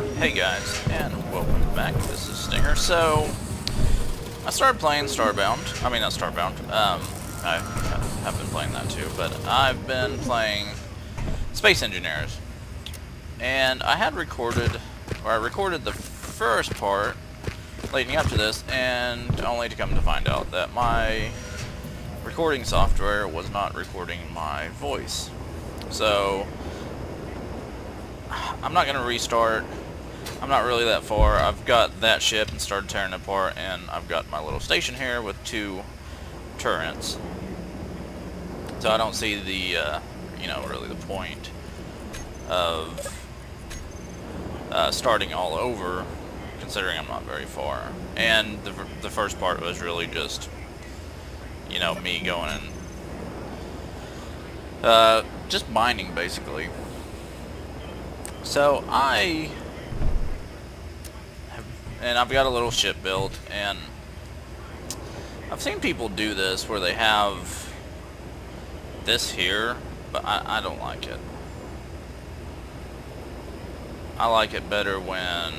Hey guys, and welcome back. This is Stinger. So, I started playing Starbound. I mean, not Starbound. I have been playing that too, but I've been playing Space Engineers. And I recorded the first part leading up to this, and only to come to find out that my recording software was not recording my voice. So, I'm not going to restart. I'm not really that far. I've got that ship and started tearing it apart, and I've got my little station here with 2 turrets. So I don't see the, really the point of starting all over, considering I'm not very far. And the first part was really just, me going and just mining, basically. So I've got a little ship built, and I've seen people do this where they have this here, but I don't like it. I like it better when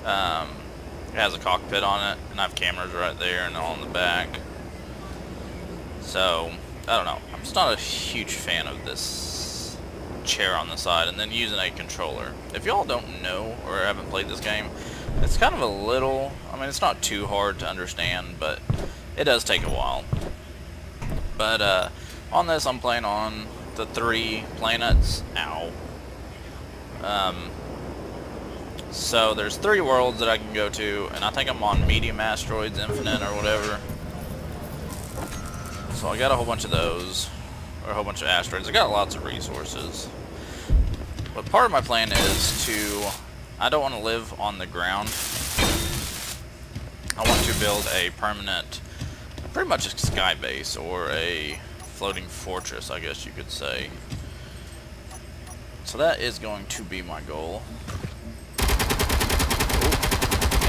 it has a cockpit on it, and I have cameras right there and all in the back. So, I don't know. I'm just not a huge fan of this chair on the side and then using a controller. If y'all don't know or haven't played this game, it's kind of a little, it's not too hard to understand, but it does take a while. But on this, I'm playing on the 3 planets. So there's 3 worlds that I can go to, and I think I'm on Medium Asteroids Infinite or whatever. So I got a whole bunch of those, or a whole bunch of asteroids. I got lots of resources. But part of my plan is I don't want to live on the ground. I want to build a permanent, pretty much a sky base, or a floating fortress, I guess you could say. So that is going to be my goal.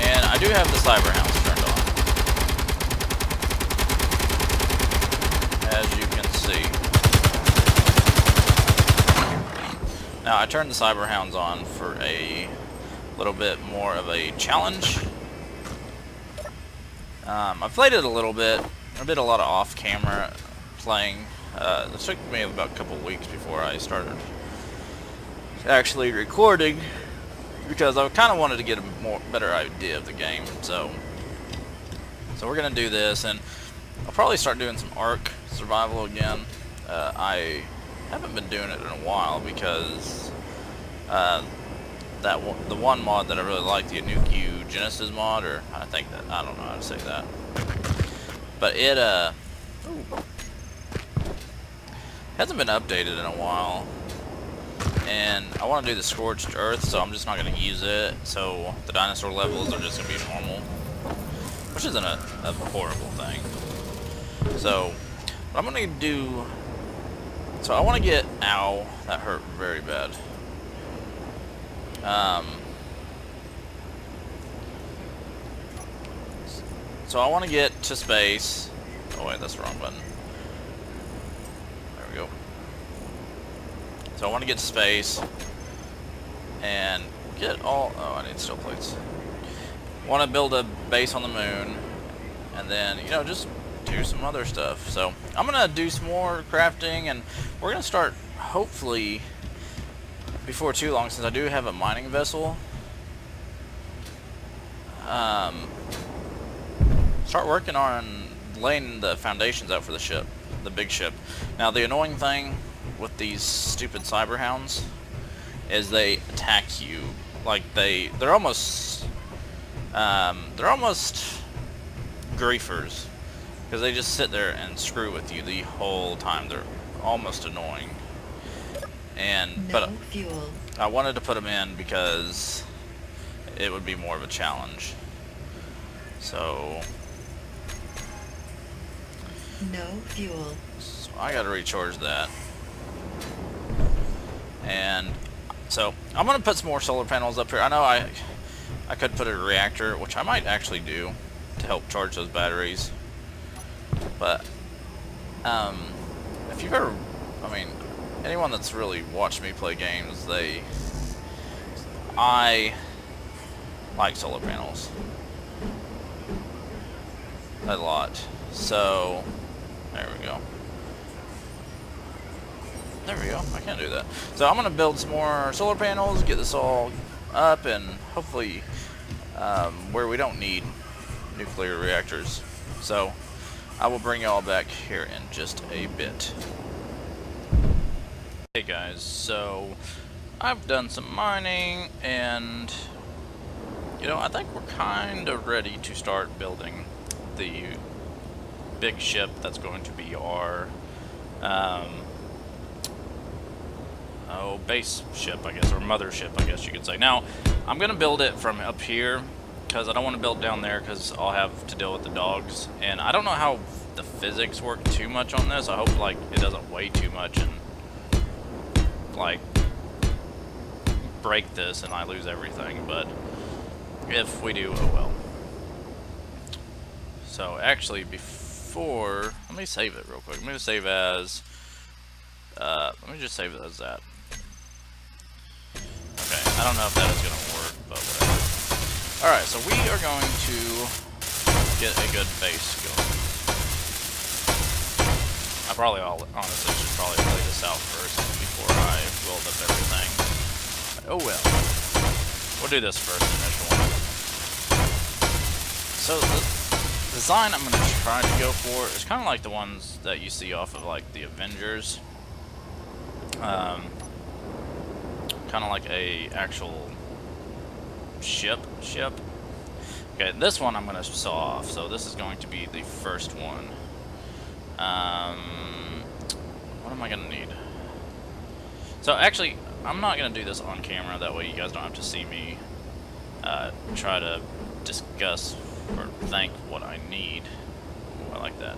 And I do have the cyber hounds turned on, as you can see. Now, I turned the cyber hounds on for a little bit more of a challenge. I played it a little bit. I did a lot of off-camera playing. It took me about a couple weeks before I started actually recording, because I kind of wanted to get a better idea of the game. So we're gonna do this, and I'll probably start doing some Ark survival again. I haven't been doing it in a while because the one mod that I really like, the Anuki Genesis mod, or I don't know how to say that, but it hasn't been updated in a while, and I want to do the Scorched Earth, so I'm just not going to use it. So the dinosaur levels are just going to be normal, which isn't a horrible thing. So what I'm going to do, so I want to get, ow, that hurt very bad. So I want to get to space. Oh wait, that's the wrong button. There we go. So I want to get to space and get all, oh, I need steel plates. Want to build a base on the moon, and then, just do some other stuff. So I'm gonna do some more crafting, and we're gonna start, hopefully before too long, since I do have a mining vessel, start working on laying the foundations out for the ship, the big ship. Now, the annoying thing with these stupid cyber hounds is they attack you like they're almost griefers, because they just sit there and screw with you the whole time. They're almost annoying. But fuel. I wanted to put them in because it would be more of a challenge. So No fuel. I gotta recharge that. And so I'm gonna put some more solar panels up here. I know I could put a reactor, which I might actually do to help charge those batteries. But if you've ever, anyone that's really watched me play games, they I like solar panels a lot. So, there we go. There we go. I can't do that. So I'm gonna build some more solar panels, get this all up, and hopefully where we don't need nuclear reactors. So I will bring y'all back here in just a bit. Hey guys, so I've done some mining, and you know, I think we're kind of ready to start building the big ship that's going to be our base ship, I guess, or mothership, I guess you could say. Now, I'm gonna build it from up here because I don't want to build down there because I'll have to deal with the dogs, and I don't know how the physics work too much on this. I hope like it doesn't weigh too much and like break this and I lose everything, but if we do, oh well. So actually, before, let me save it real quick. Let me just save as let me just save it as that. Okay, I don't know if that is going to work, but whatever. Alright, so we are going to get a good base going. I probably honestly should probably play this out first before I build up everything. But, oh well. We'll do this first, initial one. So the design I'm going to try to go for is kind of like the ones that you see off of like the Avengers. Kind of like a actual ship. Okay, this one I'm going to saw off, so this is going to be the first one. What am I going to need? So actually, I'm not going to do this on camera, that way you guys don't have to see me try to discuss or think what I need. Ooh, I like that.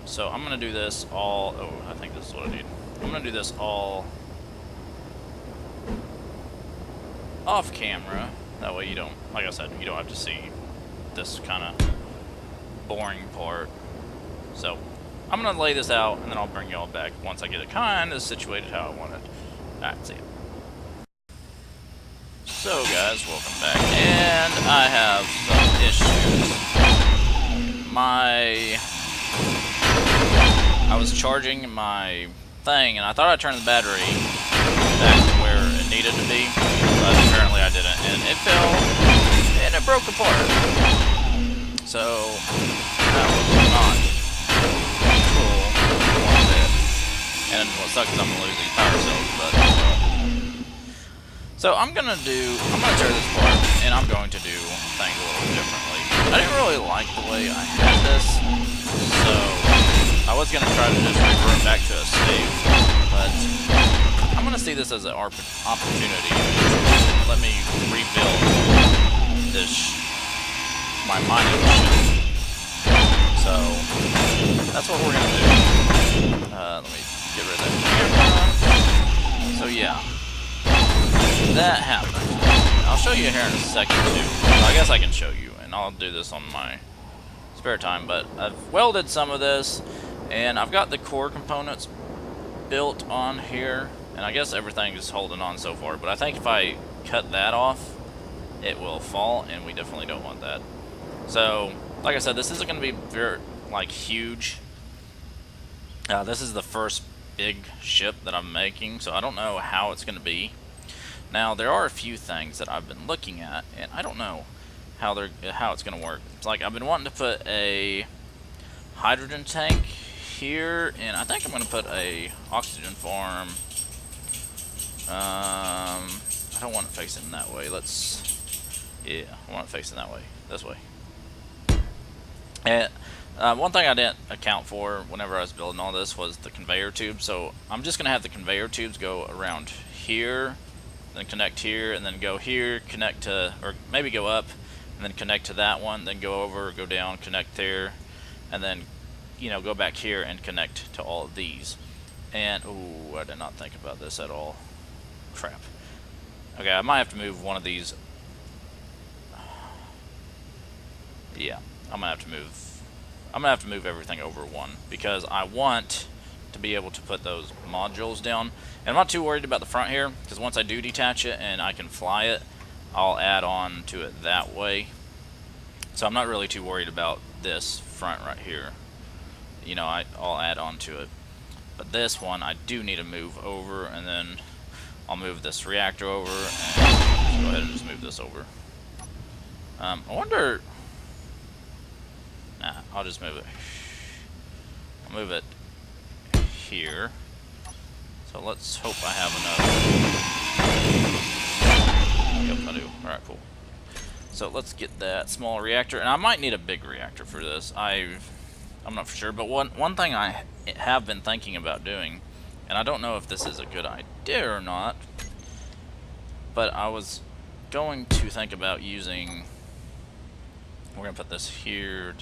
So I'm going to do this all, oh, I think this is what I need. I'm going to do this all off camera, that way you don't, like I said, you don't have to see this kind of boring part. So I'm going to lay this out, and then I'll bring y'all back once I get it kind of situated how I want it. Alright, see ya. So guys, welcome back, and I have some issues. I was charging my thing, and I thought I turned the battery back to where it needed to be, but apparently I didn't, and it fell, and it broke apart. So, that was not cool one bit. And what sucks is I'm gonna lose these power cells, but so I'm gonna tear this apart, and I'm going to do things a little differently. I didn't really like the way I had this, so I was gonna try to just revert back to a save, but I'm gonna see this as an opportunity. Let me rebuild this my mining ship. So that's what we're gonna do. Let me get rid of that camera. So yeah, that happened. I'll show you here in a second too. I guess I can show you, and I'll do this on my spare time. But I've welded some of this, and I've got the core components built on here, and I guess everything is holding on so far. But I think if I cut that off, it will fall, and we definitely don't want that. So, like I said, this isn't going to be very, like, huge. This is the first big ship that I'm making, so I don't know how it's going to be. Now, there are a few things that I've been looking at, and I don't know how it's going to work. It's like I've been wanting to put a hydrogen tank here, and I think I'm going to put a oxygen farm. I don't want it facing that way. Yeah, I want it facing that way. This way. And one thing I didn't account for whenever I was building all this was the conveyor tube. So I'm just going to have the conveyor tubes go around here, then connect here, and then go here, connect to, or maybe go up, and then connect to that one, then go over, go down, connect there, and then, you know, go back here and connect to all of these. And, ooh, I did not think about this at all. Crap. Okay, I might have to move one of these. Yeah, I'm gonna have to move everything over one, because I want to be able to put those modules down. And I'm not too worried about the front here, because once I do detach it and I can fly it, I'll add on to it that way. So I'm not really too worried about this front right here. You know, I'll add on to it. But this one, I do need to move over, and then I'll move this reactor over, and go ahead and just move this over. I wonder... Nah, I'll just move it. I'll move it here. So let's hope I have enough. Yep, I do. Alright, cool. So let's get that small reactor, and I might need a big reactor for this. I'm not for sure, but one thing I have been thinking about doing, and I don't know if this is a good idea or not, but I was going to think about using... We're gonna put this here.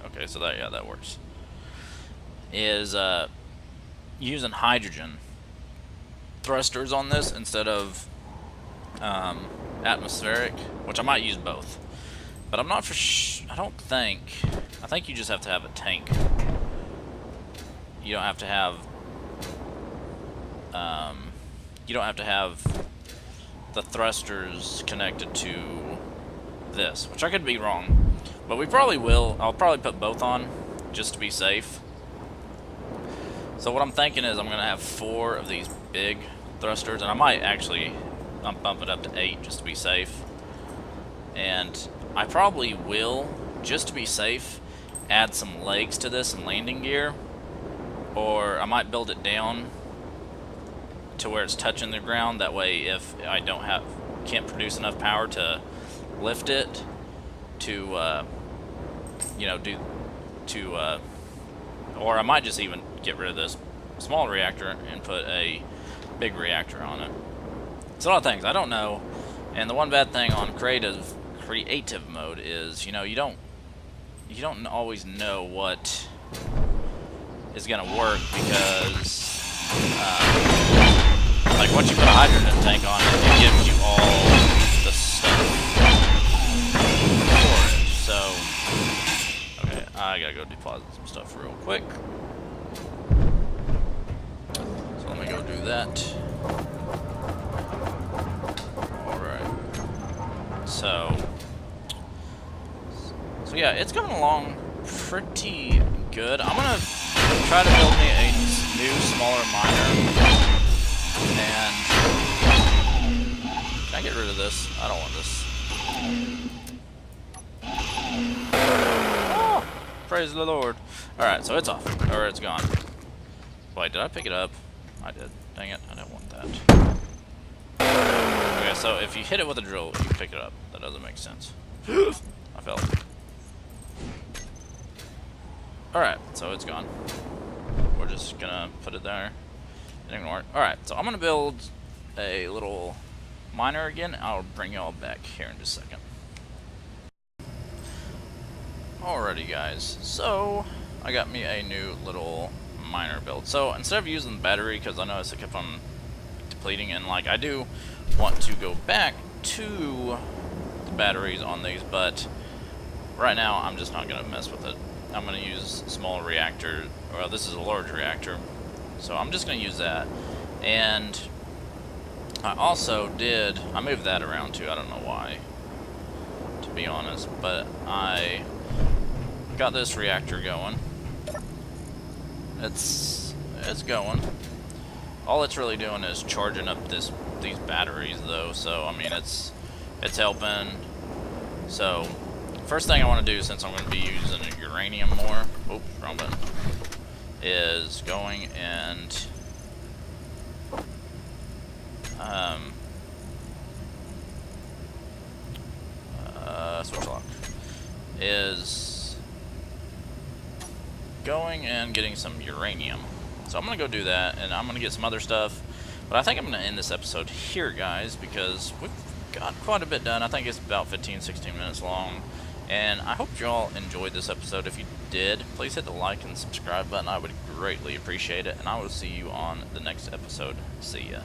Okay, so that works. Is using hydrogen thrusters on this instead of atmospheric, which I might use both, but I'm not for I don't think. I think you just have to have a tank. You don't have to have. You don't have to have the thrusters connected to this, which I could be wrong. But we probably will. I'll probably put both on, just to be safe. So what I'm thinking is I'm going to have 4 of these big thrusters, and I might actually bump it up to 8 just to be safe. And I probably will, just to be safe, add some legs to this and landing gear. Or I might build it down to where it's touching the ground. That way, if I can't produce enough power to lift it, to you know, or I might just even get rid of this small reactor and put a big reactor on it. It's a lot of things I don't know. And the one bad thing on creative mode is, you know, you don't always know what is gonna work, because like once you put a hydrogen tank on it, it gives you all the stuff for it. So, okay, I gotta go deposit some stuff real quick. So let me go do that. Alright. So yeah, it's coming along pretty good. I'm gonna try to build me a new, smaller miner. And can I get rid of this? I don't want this. Oh, praise the Lord. Alright, so it's off. Or it's gone. Wait, did I pick it up? I did. Dang it, I didn't want that. Okay, so if you hit it with a drill, you pick it up. That doesn't make sense. I fell. Alright, so it's gone. We're just gonna put it there and ignore it. Alright, so I'm gonna build a little miner again. I'll bring y'all back here in just a second. Alrighty guys, so I got me a new little miner build. So instead of using the battery, because I noticed it kept on depleting, and like I do want to go back to the batteries on these, but right now I'm just not gonna mess with it. I'm gonna use a small reactor. Well, this is a large reactor, so I'm just gonna use that. And I also I moved that around too. I don't know why, to be honest, but I got this reactor going. It's going. All it's really doing is charging up these batteries though, so I mean it's helping. So first thing I want to do, since I'm going to be using uranium more, oops, wrong button, is going and switch lock, is going and getting some uranium. So I'm going to go do that, and I'm going to get some other stuff. But I think I'm going to end this episode here, guys, because we've got quite a bit done. I think it's about 15-16 minutes long. And I hope you all enjoyed this episode. If you did, please hit the like and subscribe button. I would greatly appreciate it. And I will see you on the next episode. See ya.